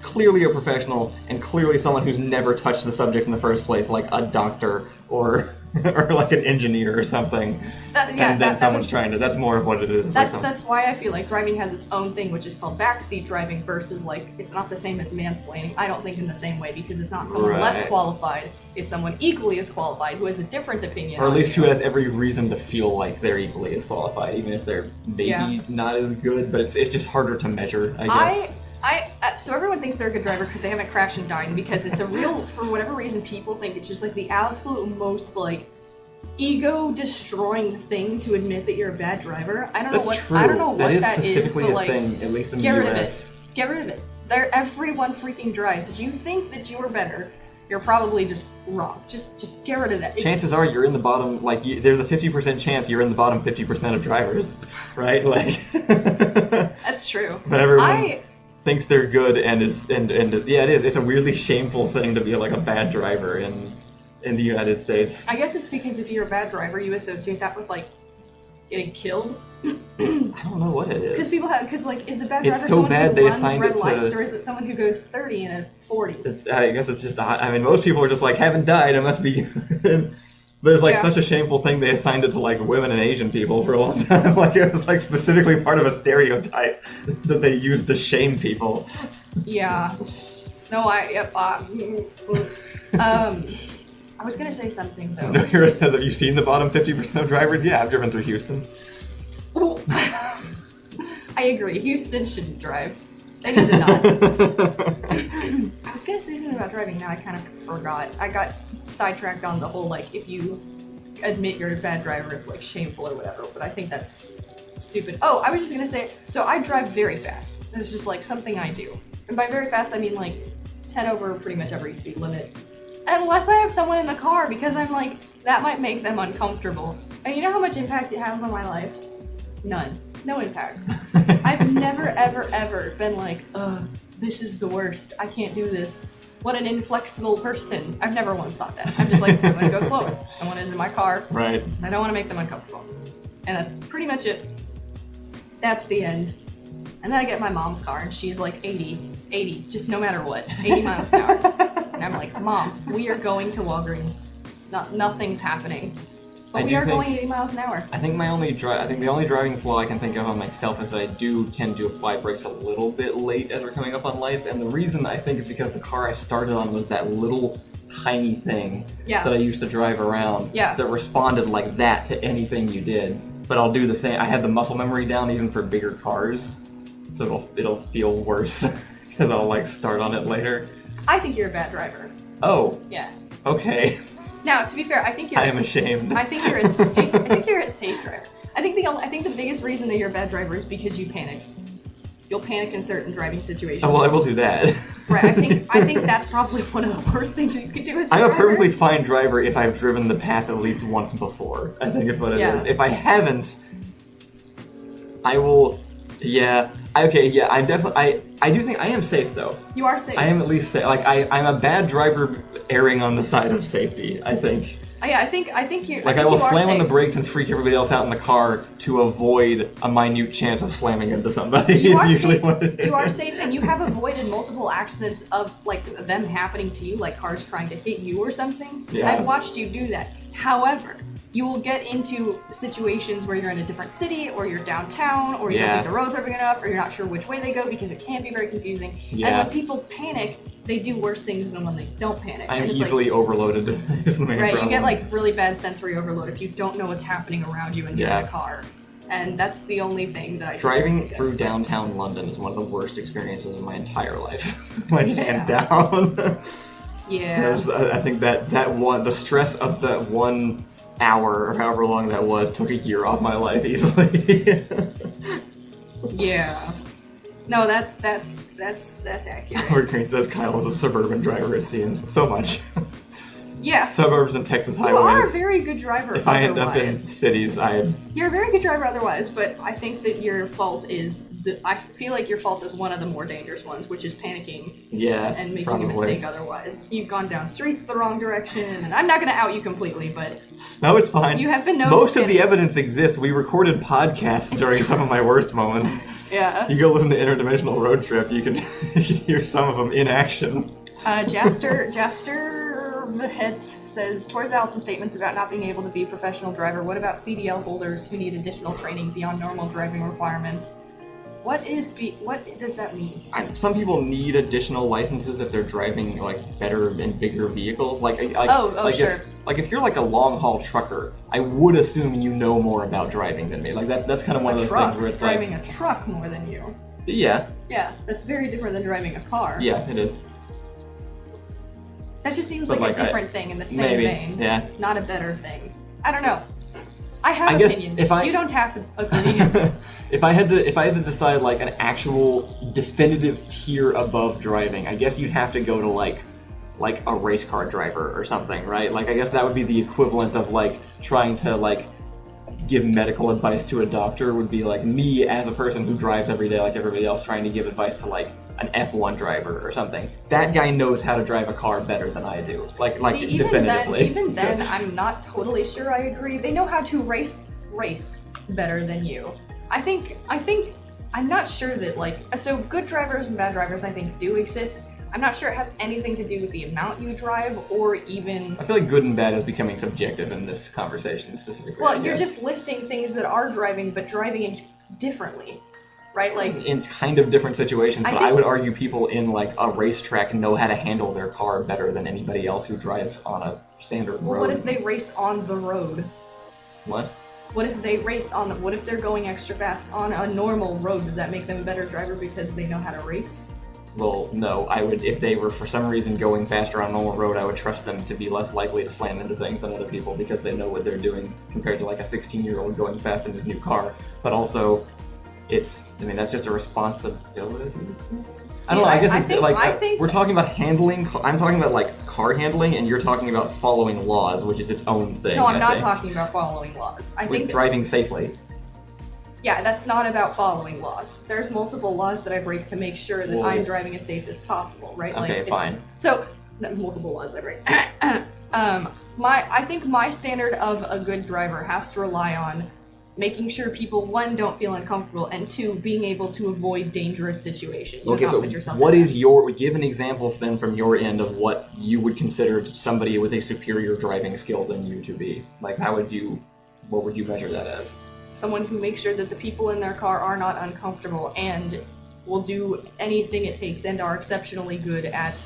clearly a professional and clearly someone who's never touched the subject in the first place, like a doctor or like an engineer or something. That's more of what it is.
That's why I feel like driving has its own thing, which is called backseat driving versus it's not the same as mansplaining. I don't think in the same way because it's not someone less qualified. It's someone equally as qualified who has a different opinion.
Or at least who has every reason to feel like they're equally as qualified, even if they're maybe not as good, but it's just harder to measure, I guess.
So everyone thinks they're a good driver because they haven't crashed and died, because it's for whatever reason, people think it's just the absolute most ego-destroying thing to admit that you're a bad driver. I don't know what
true.
I don't know what
that is
that is,
specifically
but
a
like,
thing, at least in the
get rid
US.
of it. Get rid of it. Everyone freaking drives. If you think that you are better, you're probably just wrong. Just get rid of that.
Chances are you're in the bottom, like, there's a 50% chance you're in the bottom 50% of drivers, right? Like,
That's true.
but everyone thinks they're good and yeah, it is. It's a weirdly shameful thing to be like a bad driver in the United States.
I guess it's because if you're a bad driver, you associate that with like getting killed.
I don't know what it is.
Because like, is a bad driver
It's so
someone
bad
who
they
runs
assigned
red
it to-
lights, or is it someone who goes 30 in a 40?
I guess it's just. I mean, most people are just like, haven't died. It must be. But it's like such a shameful thing. They assigned it to like women and Asian people for a long time. Like it was like specifically part of a stereotype that they used to shame people.
Yeah. No, I was gonna say something though.
No, here it says, have you seen the bottom 50% of drivers? Yeah, I've driven through Houston.
I agree. Houston shouldn't drive. They need to not. I was gonna say something about driving. Now I kind of forgot. I got sidetracked on the whole like, if you admit you're a bad driver, it's like shameful or whatever. But I think that's stupid. Oh, I was just gonna say. So I drive very fast. It's just like something I do. And by very fast, I mean like 10 over pretty much every speed limit. Unless I have someone in the car, because I'm like, that might make them uncomfortable. And you know how much impact it has on my life? None. No impact. I've never, ever, ever been like, this is the worst. I can't do this. What an inflexible person. I've never once thought that. I'm just like, I'm gonna go slower. Someone is in my car.
Right.
I don't want to make them uncomfortable. And that's pretty much it. That's the end. And then I get my mom's car, and she's like 80, just no matter what, 80 miles an hour. And I'm like, Mom, we are going to Walgreens. Nothing's happening. But we are going 80 miles an hour.
I think the only driving flaw I can think of on myself is that I do tend to apply brakes a little bit late as we're coming up on lights, and the reason I think is because the car I started on was that little tiny thing that I used to drive around that responded like that to anything you did. But I'll do the same. I have the muscle memory down even for bigger cars, so it'll feel worse because I'll like start on it later.
I think you're a bad driver.
Oh.
Yeah.
Okay.
Now, to be fair, I think
I am ashamed.
I think you're a safe driver. I think the biggest reason that you're a bad driver is because you panic. You'll panic in certain driving situations.
Oh, well, I will do that.
Right. I think that's probably one of the worst things you could do as a
I'm
driver.
a perfectly fine driver if I've driven the path at least once before. I think is what it is. If I haven't, I will. Yeah. Okay. Yeah. I'm definitely. I do think I am safe though.
You are safe.
I am at least safe. Like I'm a bad driver, erring on the side of safety. I think.
Yeah. I think you're.
Like I will slam on the brakes and freak everybody else out in the car to avoid a minute chance of slamming into somebody. Is usually what it is.
You are safe, and you have avoided multiple accidents of like them happening to you, like cars trying to hit you or something.
Yeah.
I've watched you do that. However, you will get into situations where you're in a different city, or you're downtown, or you don't think the roads are big enough, or you're not sure which way they go because it can be very confusing.
Yeah.
And when people panic, they do worse things than when they don't panic.
I'm
and
easily overloaded. Is the main problem.
You get like really bad sensory overload if you don't know what's happening around you and you're in a car. And that's the only thing that I
driving through downtown London is one of the worst experiences of my entire life. Like hands down.
Yeah.
I think the stress of that 1 hour or however long that was took a year off my life easily.
Yeah. No, that's accurate.
Howard Green says Kyle is a suburban driver, it seems. So much.
Yeah.
Suburbs and Texas highways.
You are a very good driver
If I end up in cities,
You're a very good driver otherwise, but I think that your fault is... I feel like your fault is one of the more dangerous ones, which is panicking.
Yeah,
and making a mistake otherwise. You've gone down streets the wrong direction, and I'm not going to out you completely, but...
No, it's fine.
You have been known
Most of the evidence exists. We recorded podcasts during some of my worst moments.
Yeah.
If you go listen to Interdimensional Road Trip, you can hear some of them in action.
Jaster the Hit says, towards Allison's statements about not being able to be a professional driver, what about CDL holders who need additional training beyond normal driving requirements? What does that mean?
Some people need additional licenses if they're driving like better and bigger vehicles.
Sure.
If you're like a long haul trucker, I would assume you know more about driving than me. Like that's kind of one of those things where it's
driving a truck more than you.
Yeah.
Yeah, that's very different than driving a car.
Yeah, it is.
That just seems like a different thing in the same vein.
Yeah.
Not a better thing. I don't know. I have
guess
opinions.
if I-
You don't have to agree.
If I had to decide like an actual definitive tier above driving, I guess you'd have to go to like a race car driver or something, right? Like I guess that would be the equivalent of like trying to like give medical advice to a doctor would be like me as a person who drives every day like everybody else trying to give advice to like an F1 driver or something. That guy knows how to drive a car better than I do. Like
See,
definitively.
Even then, I'm not totally sure I agree. They know how to race better than you. I'm not sure that so good drivers and bad drivers I think do exist. I'm not sure it has anything to do with the amount you drive or even...
I feel like good and bad is becoming subjective in this conversation specifically.
Well, you're just listing things that are driving, but driving it differently, right? Like
in kind of different situations, but I would argue people in like a racetrack know how to handle their car better than anybody else who drives on a standard road.
Well, what if they race on the road?
What?
What if they race on the... What if they're going extra fast on a normal road? Does that make them a better driver because they know how to race?
Well, no. I would, if they were for some reason going faster on a normal road, I would trust them to be less likely to slam into things than other people because they know what they're doing compared to like a 16-year-old going fast in his new car. But also, that's just a responsibility. I don't know. I guess I think we're talking about handling. I'm talking about like car handling, and you're talking about following laws, which is its own thing.
No, I'm not talking about following laws. I think
driving safely.
Yeah, that's not about following laws. There's multiple laws that I break to make sure that I'm driving as safe as possible, right?
Okay, fine.
So, multiple laws I break. I think my standard of a good driver has to rely on making sure people, one, don't feel uncomfortable, and two, being able to avoid dangerous situations.
Okay, so what is give an example then from your end of what you would consider somebody with a superior driving skill than you to be? Like, what would you measure that as?
Someone who makes sure that the people in their car are not uncomfortable and will do anything it takes and are exceptionally good at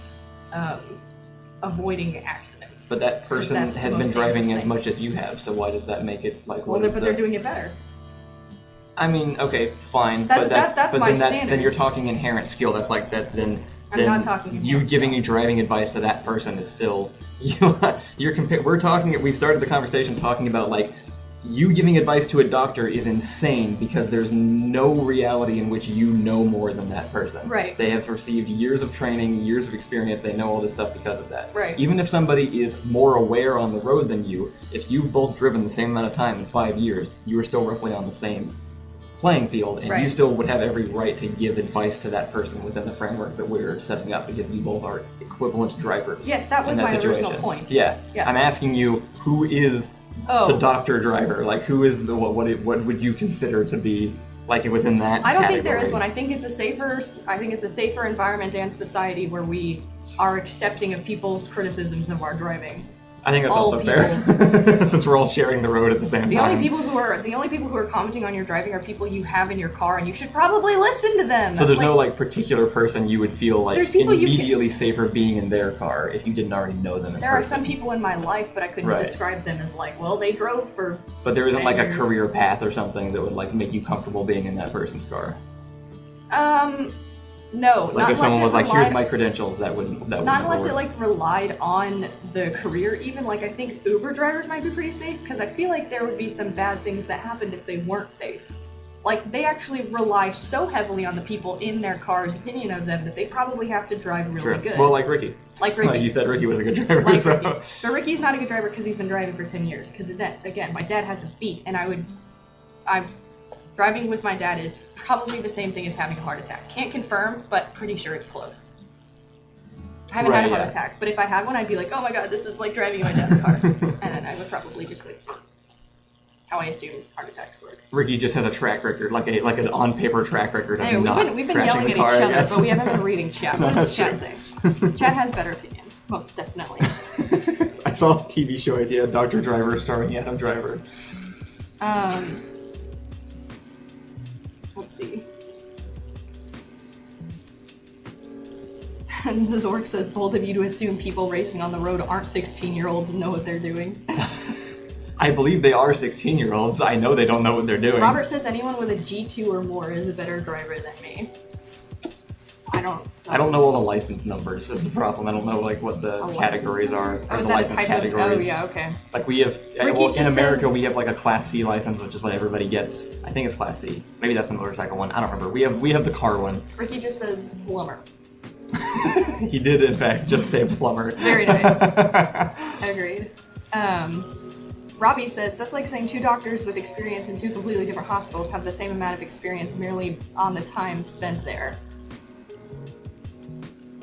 avoiding accidents.
But that person has been driving as much as you have, so why does that make it like?
Well, but they're doing it better.
I mean, okay, fine, then you're talking inherent skill. That's like that. Then
I'm not talking.
You giving you driving advice to that person is still you're We're talking. We started the conversation talking about like. You giving advice to a doctor is insane because there's no reality in which you know more than that person.
Right.
They have received years of training, years of experience, they know all this stuff because of that.
Right.
Even if somebody is more aware on the road than you, if you've both driven the same amount of time in 5 years, you are still roughly on the same playing field, and you still would have every right to give advice to that person within the framework that we're setting up because you both are equivalent drivers.
Yes, that was my original point.
Yeah. I'm asking you, who is the doctor driver? Like, who is what would you consider to be like within that
I don't
category?
think there is one. I think it's a safer environment and society where we are accepting of people's criticisms of our driving.
I think that's also fair. Since we're all sharing the road at the same time.
The only people who are commenting on your driving are people you have in your car, and you should probably listen to them.
So there's no like particular person you would feel like immediately safer being in their car if you didn't already know them.
There are some people in my life, but I couldn't describe them as like, well, they drove for.
But there isn't like a career path or something that would like make you comfortable being in that person's car.
No,
like if someone was like, "Here's my credentials," that wouldn't.
Not unless it like relied on the career. Even like I think Uber drivers might be pretty safe because I feel like there would be some bad things that happened if they weren't safe. Like they actually rely so heavily on the people in their car's opinion of them that they probably have to drive really good.
Well, like Ricky.
You
said Ricky was a good driver.
Ricky. But Ricky's not a good driver because he's been driving for 10 years. Because again, my dad has a beat, and driving with my dad is probably the same thing as having a heart attack. Can't confirm, but pretty sure it's close. I haven't had a heart attack, but if I had one, I'd be like, oh my god, this is like driving in my dad's car. And then I would probably just like, how I assume heart attacks work.
Ricky just has a track record, like an on-paper track record of
we've been yelling at each other, but we haven't been reading chat. What does chat say? Chat has better opinions, most definitely.
I saw a TV show idea, Dr. Driver starring Adam Driver.
Let's see. And the Zork says, bold of you to assume people racing on the road aren't 16-year-olds and know what they're doing.
I believe they are 16-year-olds. I know they don't know what they're doing.
Robert says anyone with a G2 or more is a better driver than me.
I don't know all the license numbers is the problem. I don't know like what the categories are.
Oh,
Or
is
the
that a
license
type
categories.
of? Oh, yeah, okay.
Like we have
Ricky
in America
says-
we have like a Class C license, which is what everybody gets. I think it's Class C. Maybe that's the motorcycle one. I don't remember. We have the car one.
Ricky just says plumber.
He did in fact just say plumber.
Very nice. Agreed. Robbie says, that's like saying two doctors with experience in two completely different hospitals have the same amount of experience merely on the time spent there.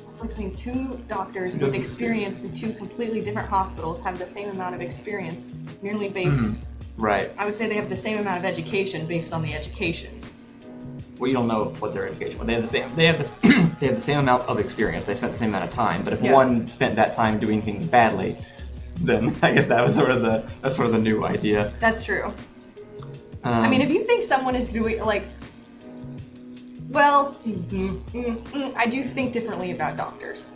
It's like saying two doctors with experience in two completely different hospitals have the same amount of experience merely based...
Right.
I would say they have the same amount of education based on the education.
Well, you don't know what their education was. They have the same amount of experience. They spent the same amount of time. But if one spent that time doing things badly, then I guess that was sort of the new idea.
That's true. I mean, if you think someone is doing like, well, I do think differently about doctors.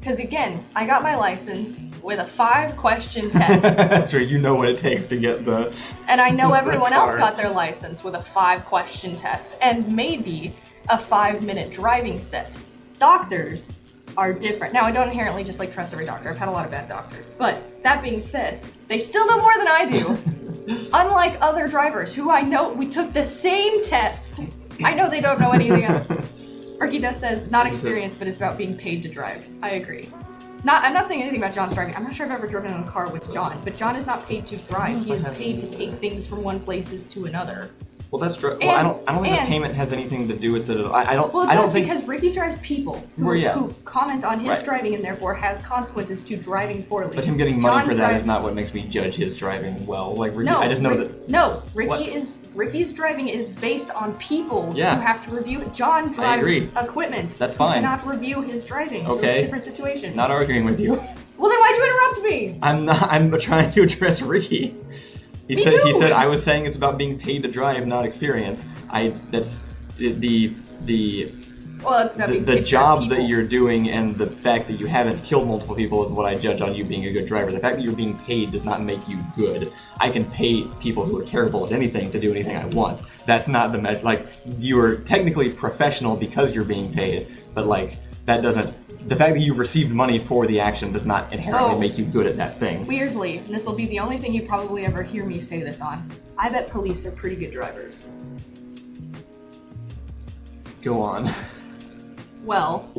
Because again, I got my license with a 5-question test.
That's true. You know what it takes to get the.
And I know everyone else
car.
got their license with a 5-question test and maybe a 5-minute driving set. Doctors are different. Now, I don't inherently just like trust every doctor. I've had a lot of bad doctors. But that being said, they still know more than I do. Unlike other drivers who I know we took the same test. I know they don't know anything else. Ricky Dust says, not experience, but it's about being paid to drive. I agree. I'm not saying anything about John's driving. I'm not sure I've ever driven in a car with John, but John is not paid to drive. He is paid to take things from one places to another.
Well, that's true. Well, I don't think the payment has anything to do with it. I don't.
Well, it
I don't
does
think
because Ricky drives people who comment on his driving and therefore has consequences to driving poorly.
But him getting money for that is not what makes me judge his driving well. Like Ricky, I just know that.
No, Ricky's driving is based on people who have to review it. John drives equipment.
That's fine.
You cannot review his driving.
Okay.
So it's different situations.
Not arguing with you.
Well, then why'd you interrupt me?
I'm not. I'm trying to address Ricky. He said I was saying it's about being paid to drive, not experience. That's the
Well, it's about being
the
paid
job
for
that
people.
you're doing and the fact that you haven't killed multiple people is what I judge on you being a good driver. The fact that you're being paid does not make you good. I can pay people who are terrible at anything to do anything I want. That's not the measure. Like, you're technically professional because you're being paid, but like that doesn't. The fact that you've received money for the action does not inherently make you good at that thing.
Weirdly, and this will be the only thing you probably ever hear me say this on, I bet police are pretty good drivers.
Go on.
Well,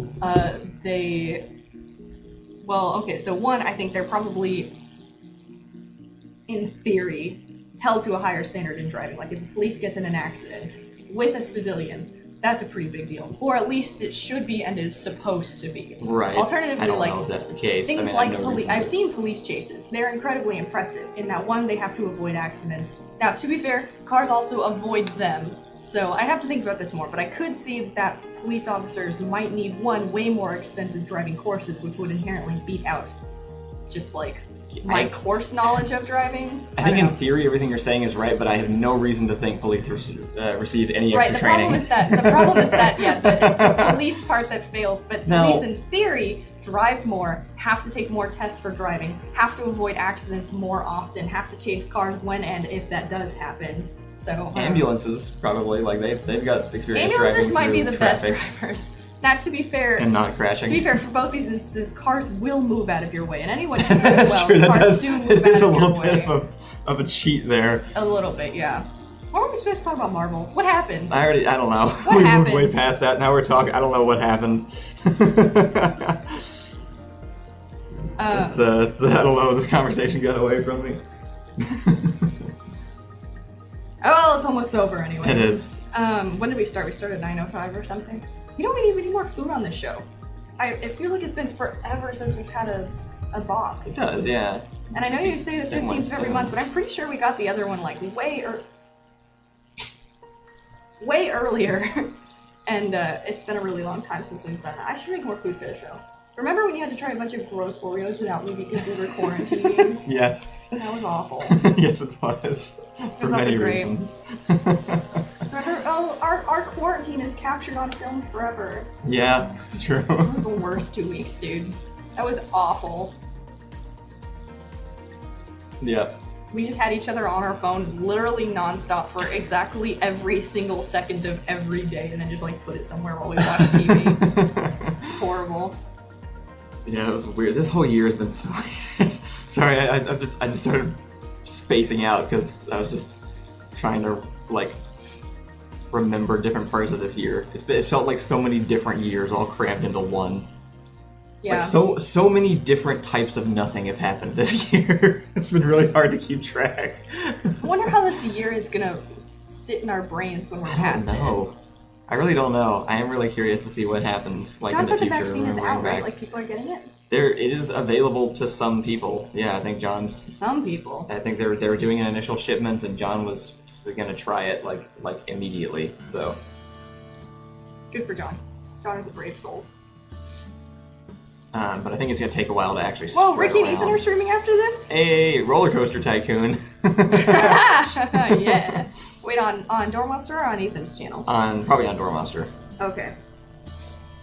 okay, so one, I think they're probably, in theory, held to a higher standard in driving. Like, if the police gets in an accident with a civilian, that's a pretty big deal. Or at least it should be and is supposed to be.
Right.
Alternatively,
I don't
like,
know if that's the case.
things
I mean,
like
police.
I've seen police chases. They're incredibly impressive in that, one, they have to avoid accidents. Now, to be fair, cars also avoid them. So I have to think about this more, but I could see that police officers might need, one, way more extensive driving courses, which would inherently beat out just like my course knowledge of driving.
I think in theory everything you're saying is right, but I have no reason to think police receive any extra
Right, the
training.
problem is that, yeah, it's the police part that fails, but
No.
police in theory drive more, have to take more tests for driving, have to avoid accidents more often, have to chase cars when and if that does happen. So
Ambulances probably, like they've got experience
ambulances
driving
might be
through
the
traffic
best drivers. Now, to be fair,
and not crashing.
To be fair, for both these instances, cars will move out of your way, and anyone can drive
That's
well,
true.
cars do move
It
out
is a
of
little
your way.
bit of a cheat there.
A little bit, yeah. Why were we supposed to talk about Marvel? What happened?
I don't know.
What
we
happened?
moved way past that. Now we're talking. I don't know what happened. I don't know. This conversation got away from me.
Oh, well, it's almost over anyway.
It is.
When did we start? We started at 9:05 or something. We don't need any more food on this show. It feels like it's been forever since we've had a box.
It does, yeah.
And I know you say the
Same
15th of every
one,
month, but I'm pretty sure we got the other one like way earlier. And it's been a really long time since we've done that. I should make more food for the show. Remember when you had to try a bunch of gross Oreos without me because we were quarantining?
Yes.
That was awful.
Yes, it was.
It was
For
also
many
great.
reasons.
Remember, our quarantine is captured on film forever.
Yeah, true.
That was the worst 2 weeks, dude. That was awful.
Yeah.
We just had each other on our phone literally nonstop for exactly every single second of every day, and then just like put it somewhere while we watched TV. Horrible.
Yeah, it was weird. This whole year has been so weird. Sorry, I just started spacing out because I was just trying to like remember different parts of this year. It felt like so many different years all crammed into one.
Yeah.
Like so many different types of nothing have happened this year. It's been really hard to keep track.
I wonder how this year is gonna sit in our brains when we're past it.
I really don't know. I am really curious to see what happens like in the future.
The vaccine is
when we're
out, right?
back.
Like people are getting it.
It is available to some people. Yeah, I think John's.
Some people.
I think they were doing an initial shipment, and John was going to try it like immediately. So.
Good for John. John is a brave soul.
But I think it's going to take a while to actually.
Whoa,
spread
Ricky and
around.
Ethan are streaming after this?
Hey, Roller Coaster Tycoon.
Yeah. Wait, on Door Monster or on Ethan's channel?
Probably on Door Monster.
Okay.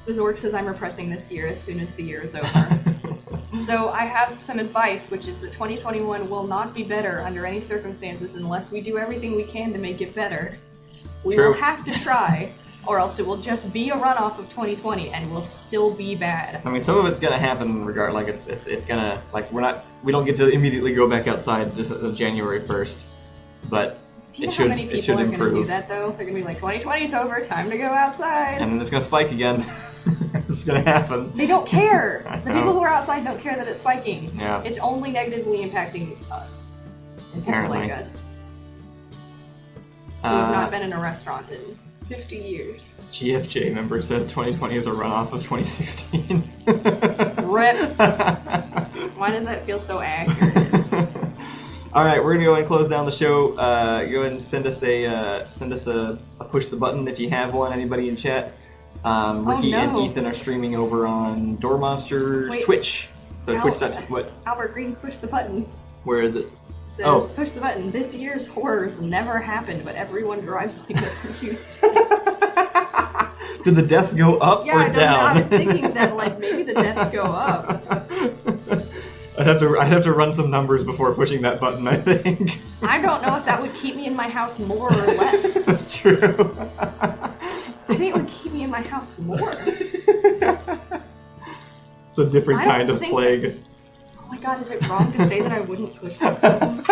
The Zork says I'm repressing this year as soon as the year is over. So I have some advice, which is that 2021 will not be better under any circumstances unless we do everything we can to make it better. We
True.
will have to try, or else it will just be a runoff of 2020 and will still be bad.
I mean, some of it's gonna happen regard. Like it's gonna like we don't get to immediately go back outside just January 1st, but
Do you know how many people are going to do that, though? They're going to be like, 2020's over, time to go outside.
And then it's gonna spike again. It's gonna happen.
They don't care.
I
The
know.
people who are outside don't care that it's spiking.
Yeah.
It's only negatively impacting us. And people
Apparently.
like us. We've not been in a restaurant in 50 years.
GFJ member says 2020 is a runoff of 2016.
RIP. Why does that feel so accurate?
All right, we're gonna go ahead and close down the show. Go ahead and send us a push the button if you have one. Anybody in chat? Ricky and Ethan are streaming over on Door Monster's Twitch. So
No.
Twitch. What?
Albert Green's push the button.
Where is it?
Says, push the button. This year's horrors never happened, but everyone drives like they're confused.
Did the deaths go up
Yeah,
or
I don't know.
down?
I was thinking that like maybe the deaths go up.
I'd have to run some numbers before pushing that button, I think.
I don't know if that would keep me in my house more or less.
That's true.
I think it would keep me in my house more.
It's a different
I don't
kind of
think
plague.
Oh my god, is it wrong to say that I wouldn't push that button?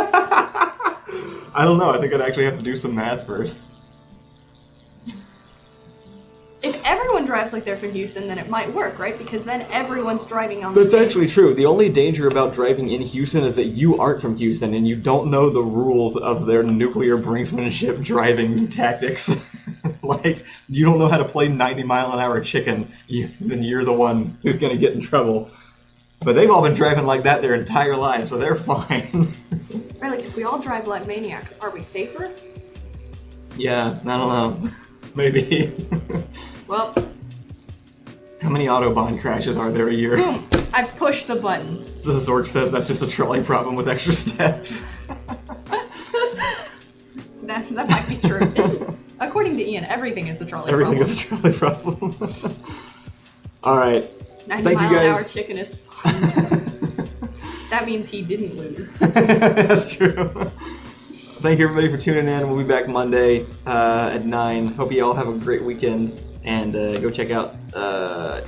I don't know. I think I'd actually have to do some math first.
If everyone drives like they're from Houston, then it might work, right? Because then everyone's driving on
That's
the
actually true. The only danger about driving in Houston is that you aren't from Houston and you don't know the rules of their nuclear brinksmanship driving tactics. Like, you don't know how to play 90-mile-an-hour chicken, then you're the one who's going to get in trouble. But they've all been driving like that their entire lives, so they're fine.
Right, like if we all drive like maniacs, are we safer?
Yeah, I don't know. Maybe.
Well,
How many Autobahn crashes are there a year?
boom! I've pushed the button.
So the Zork says that's just a trolley problem with extra steps.
That might be true. According to Ian, everything is a trolley
Everything
problem.
is a trolley problem. Alright.
90
Thank you
mile an hour
guys.
chicken is fun. That means he didn't lose.
That's true. Thank you everybody for tuning in. We'll be back Monday at 9. Hope you all have a great weekend. And go check out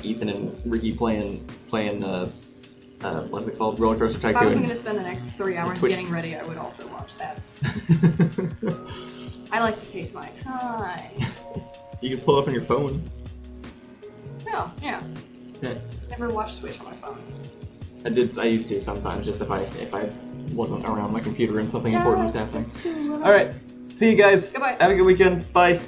Ethan and Ricky playing what is it called? Roller Coaster
If I wasn't
Tycoon.
going to spend the next 3 hours
Twitch.
getting ready, I would also watch that. I like to take my time.
You can pull up on your phone.
Oh, yeah.
Yeah.
Never watched Twitch on my phone.
I used to sometimes, just if I wasn't around my computer and something important was happening.
All
Alright. See you guys.
Goodbye.
Have a good weekend. Bye.